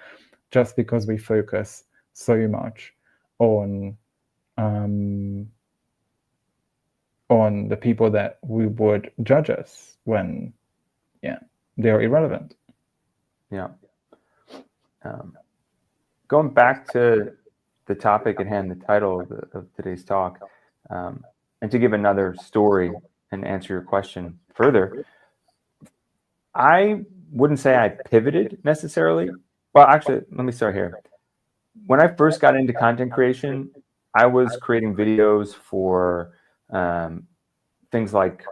just because we focus so much on the people that we would judge us when, yeah, they're irrelevant. Yeah. Going back to the topic at hand, the title of today's talk, and to give another story and answer your question further, I wouldn't say I pivoted necessarily. Well, actually, let me start here. When I first got into content creation, I was creating videos for things like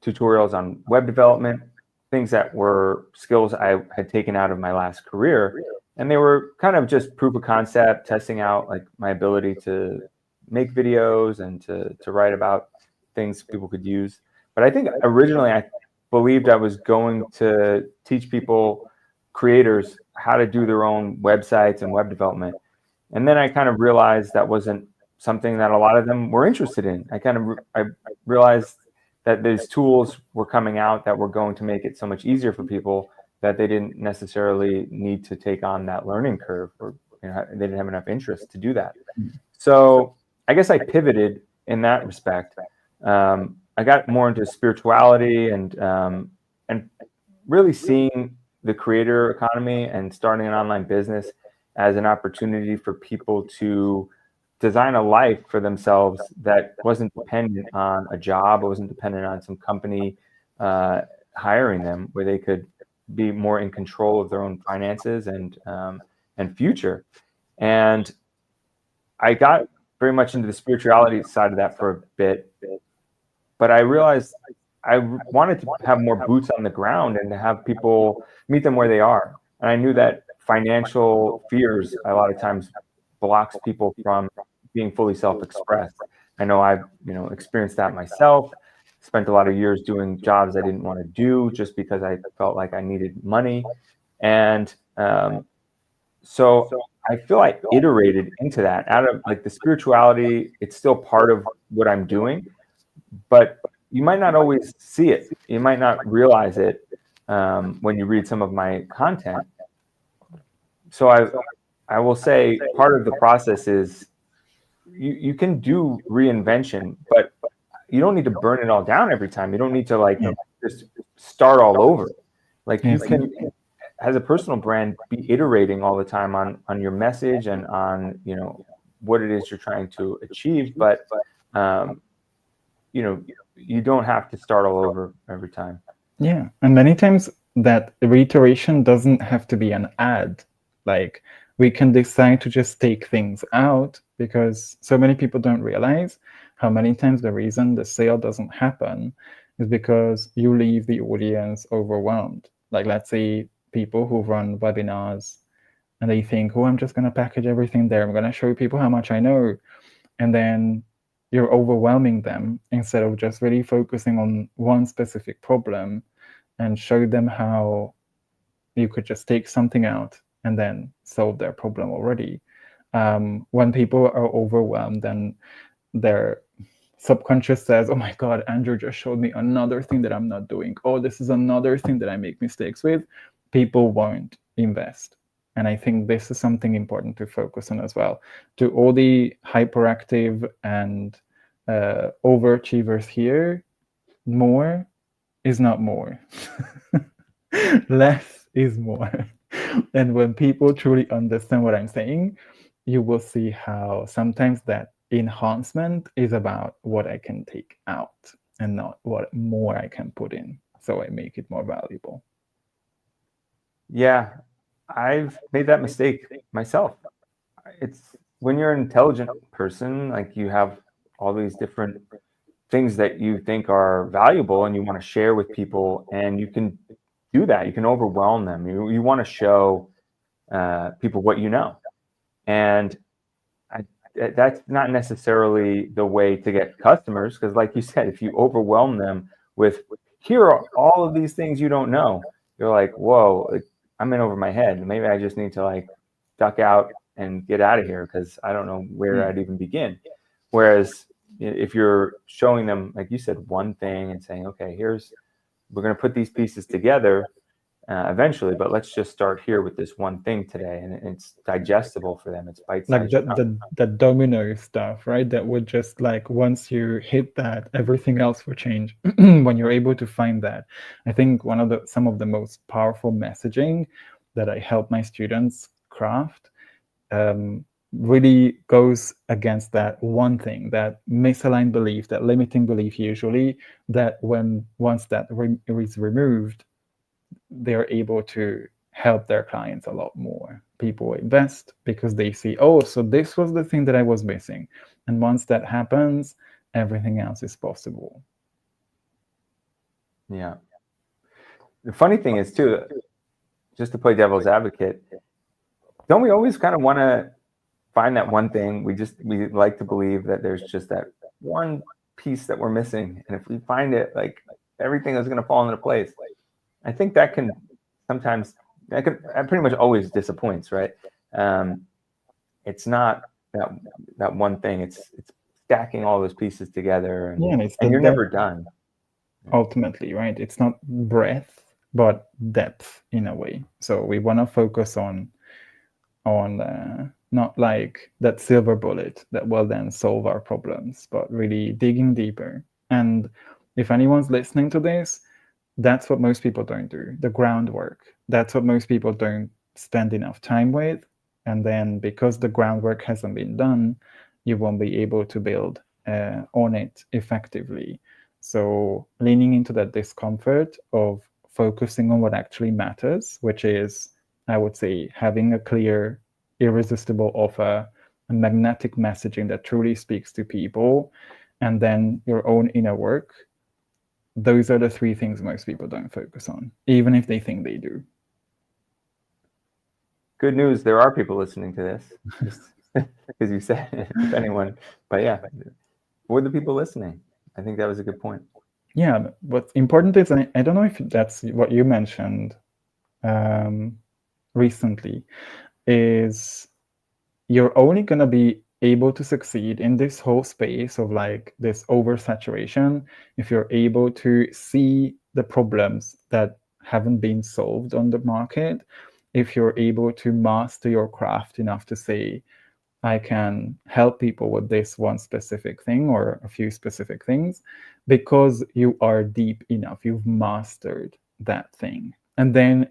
tutorials on web development, things that were skills I had taken out of my last career. And they were kind of just proof of concept, testing out like my ability to make videos and to write about things people could use. But I think originally believed I was going to teach people, creators, how to do their own websites and web development. And then I kind of realized that wasn't something that a lot of them were interested in. I realized that these tools were coming out that were going to make it so much easier for people that they didn't necessarily need to take on that learning curve, or they didn't have enough interest to do that. So I guess I pivoted in that respect. I got more into spirituality and really seeing the creator economy and starting an online business as an opportunity for people to design a life for themselves that wasn't dependent on a job, it wasn't dependent on some company hiring them, where they could be more in control of their own finances and future. And I got very much into the spirituality side of that for a bit, but I realized I wanted to have more boots on the ground and to have people meet them where they are. And I knew that financial fears a lot of times blocks people from being fully self-expressed. I know I've experienced that myself. Spent a lot of years doing jobs I didn't want to do just because I felt like I needed money. And so I feel I iterated into that out of like the spirituality. It's still part of what I'm doing, but you might not always see it. You might not realize it when you read some of my content. So I will say part of the process is you can do reinvention, but you don't need to burn it all down every time. You don't need to just start all over. Like you can, as a personal brand, be iterating all the time on your message and on what it is you're trying to achieve. But you don't have to start all over every time. Yeah, and many times that reiteration doesn't have to be an ad. Like we can decide to just take things out, because so many people don't realize how many times the reason the sale doesn't happen is because you leave the audience overwhelmed. Like let's say people who run webinars and they think, oh, I'm just going to package everything there. I'm going to show people how much I know. And then you're overwhelming them instead of just really focusing on one specific problem and show them how you could just take something out and then solve their problem already. When people are overwhelmed, then their subconscious says, oh my God, Andrew just showed me another thing that I'm not doing. Oh, this is another thing that I make mistakes with. People won't invest. And I think this is something important to focus on as well. To all the hyperactive and overachievers here, more is not more. Less is more. And when people truly understand what I'm saying, you will see how sometimes that enhancement is about what I can take out and not what more I can put in, so I make it more valuable. Yeah, I've made that mistake myself. It's when you're an intelligent person, like you have all these different things that you think are valuable and you want to share with people, and you can do that. You can overwhelm them. You want to show people what you know. And that's not necessarily the way to get customers, because like you said, if you overwhelm them with, here are all of these things you don't know, you're like, whoa, like, I'm in over my head. Maybe I just need to like duck out and get out of here because I don't know where I'd even begin. Whereas if you're showing them, like you said, one thing and saying, okay, we're going to put these pieces together eventually, but let's just start here with this one thing today, and it's digestible for them. It's bite-sized. Like the domino stuff, right? That would just like, once you hit that, everything else will change. When you're able to find that, I think some of the most powerful messaging that I help my students craft really goes against that one thing, that misaligned belief, that limiting belief usually, that once that is removed, they're able to help their clients a lot more. People invest because they see, oh, so this was the thing that I was missing. And once that happens, everything else is possible. Yeah. The funny thing is too, just to play devil's advocate, don't we always kind of want to find that one thing? We like to believe that there's just that one piece that we're missing. And if we find it, like everything is going to fall into place. I think that can sometimes, that pretty much always disappoints, right? It's not that one thing. It's stacking all those pieces together, and you're never done. Ultimately, right? It's not breadth, but depth in a way. So we want to focus on not like that silver bullet that will then solve our problems, but really digging deeper. And if anyone's listening to this, that's what most people don't do, the groundwork. That's what most people don't spend enough time with. And then because the groundwork hasn't been done, you won't be able to build on it effectively. So leaning into that discomfort of focusing on what actually matters, which is, I would say, having a clear, irresistible offer, a magnetic messaging that truly speaks to people, and then your own inner work. Those are the three things most people don't focus on, even if they think they do. Good news, there are people listening to this, just because you said, if anyone, but yeah, for the people listening, I think that was a good point. Yeah, what's important is, and I don't know if that's what you mentioned recently, is you're only going to be able to succeed in this whole space of like this oversaturation if you're able to see the problems that haven't been solved on the market, if you're able to master your craft enough to say, I can help people with this one specific thing or a few specific things, because you are deep enough, you've mastered that thing. And then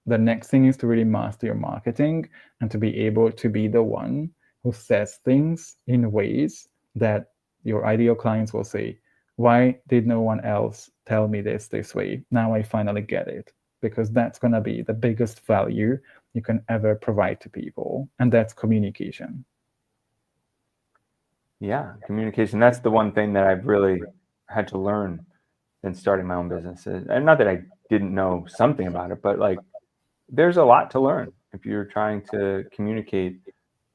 the next thing is to really master your marketing and to be able to be the one who says things in ways that your ideal clients will say, why did no one else tell me this way? Now I finally get it. Because that's going to be the biggest value you can ever provide to people. And that's communication. Yeah, communication. That's the one thing that I've really had to learn in starting my own business. And not that I didn't know something about it, but like there's a lot to learn if you're trying to communicate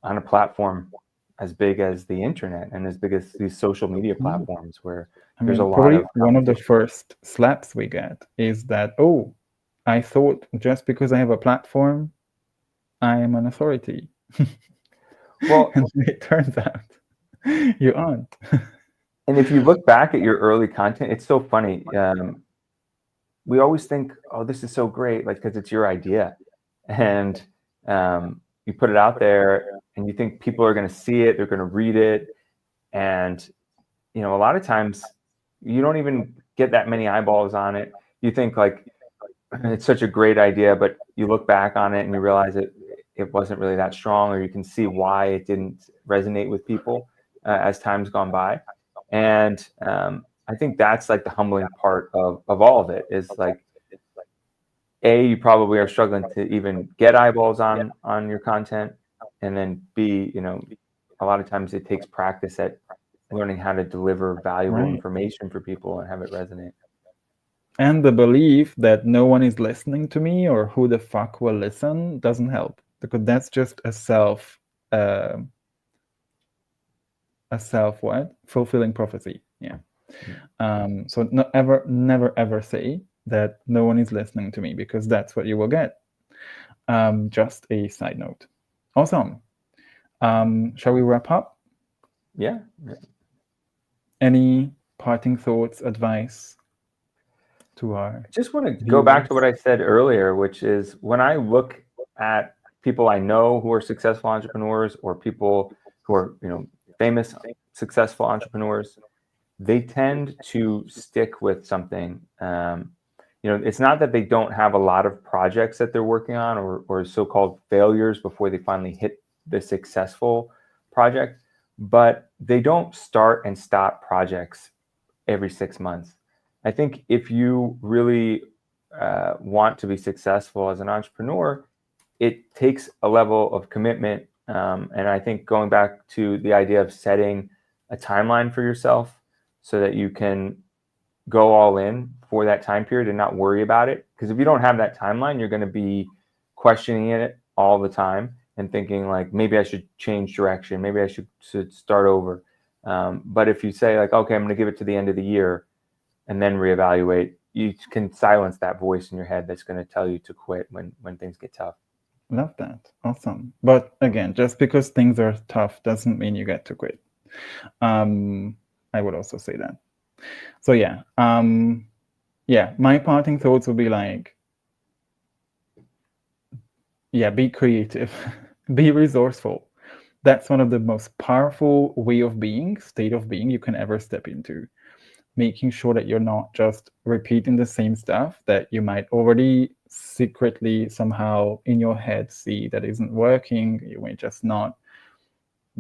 on a platform as big as the internet and as big as these social media platforms where there's a lot of one of the first slaps we get is that, oh, I thought just because I have a platform, I am an authority. Well, and it turns out you aren't. And if you look back at your early content, it's so funny. We always think, oh, this is so great, like, because it's your idea. And you put it out there and you think people are going to see it, they're going to read it. And, you know, a lot of times you don't even get that many eyeballs on it. You think like it's such a great idea, but you look back on it and you realize it wasn't really that strong, or you can see why it didn't resonate with people as time's gone by. And I think that's like the humbling part of all of it is like, A, you probably are struggling to even get eyeballs on your content. And then B, you know, a lot of times it takes practice at learning how to deliver valuable information for people and have it resonate. And the belief that no one is listening to me or who the fuck will listen doesn't help, because that's just a self what? Fulfilling prophecy. Yeah. So never ever say that no one is listening to me, because that's what you will get. Just a side note. Awesome. Shall we wrap up? Yeah. Any parting thoughts, advice to our I just want to go back to what I said earlier, which is when I look at people I know who are successful entrepreneurs, or people who are, you know, famous, successful entrepreneurs, they tend to stick with something. You know, it's not that they don't have a lot of projects that they're working on, or so-called failures before they finally hit the successful project, but they don't start and stop projects every 6 months. I think if you really want to be successful as an entrepreneur, it takes a level of commitment. And I think going back to the idea of setting a timeline for yourself so that you can go all in for that time period and not worry about it. Because if you don't have that timeline, you're going to be questioning it all the time and thinking like, maybe I should change direction. Maybe I should start over. But if you say like, okay, I'm going to give it to the end of the year, and then reevaluate. You can silence that voice in your head that's going to tell you to quit when things get tough. Love that. Awesome. But again, just because things are tough doesn't mean you get to quit. I would also say that. So yeah, my parting thoughts would be like, yeah, be creative, be resourceful. That's one of the most powerful state of being you can ever step into. Making sure that you're not just repeating the same stuff that you might already secretly somehow in your head see that isn't working. You may just not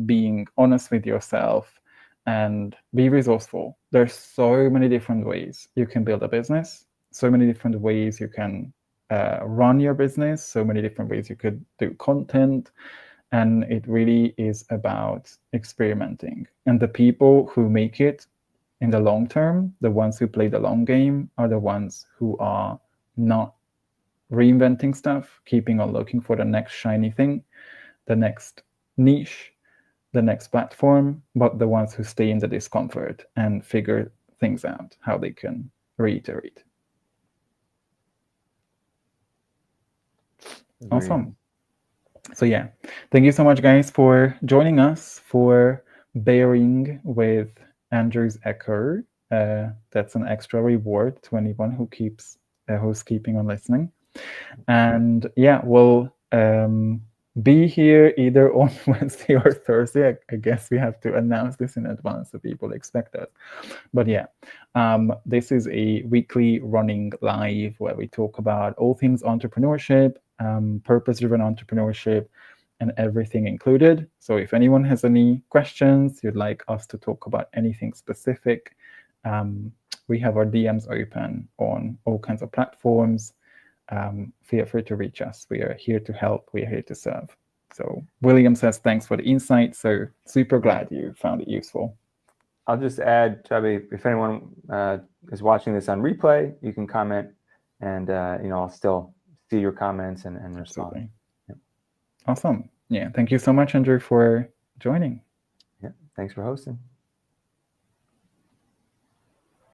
being honest with yourself, and be resourceful. There's so many different ways you can build a business, so many different ways you can run your business, so many different ways you could do content. And it really is about experimenting. And the people who make it in the long term, the ones who play the long game, are the ones who are not reinventing stuff, keeping on looking for the next shiny thing, the next niche, the next platform, but the ones who stay in the discomfort and figure things out, how they can reiterate. Awesome. So yeah, thank you so much, guys, for joining us, for bearing with Andrew's echo. That's an extra reward to anyone who's keeping on listening. And yeah, we'll be here either on Wednesday or Thursday. I guess we have to announce this in advance so people expect us. But yeah, this is a weekly running live where we talk about all things entrepreneurship, purpose-driven entrepreneurship, and everything included. So if anyone has any questions, you'd like us to talk about anything specific, we have our DMs open on all kinds of platforms. Feel free to reach us. We are here to help. We are here to serve. So William says, thanks for the insight. So super glad you found it useful. I'll just add, Chubby, if anyone is watching this on replay, you can comment, and I'll still see your comments and respond. Yep. Awesome. Yeah. Thank you so much, Andrew, for joining. Yeah. Thanks for hosting.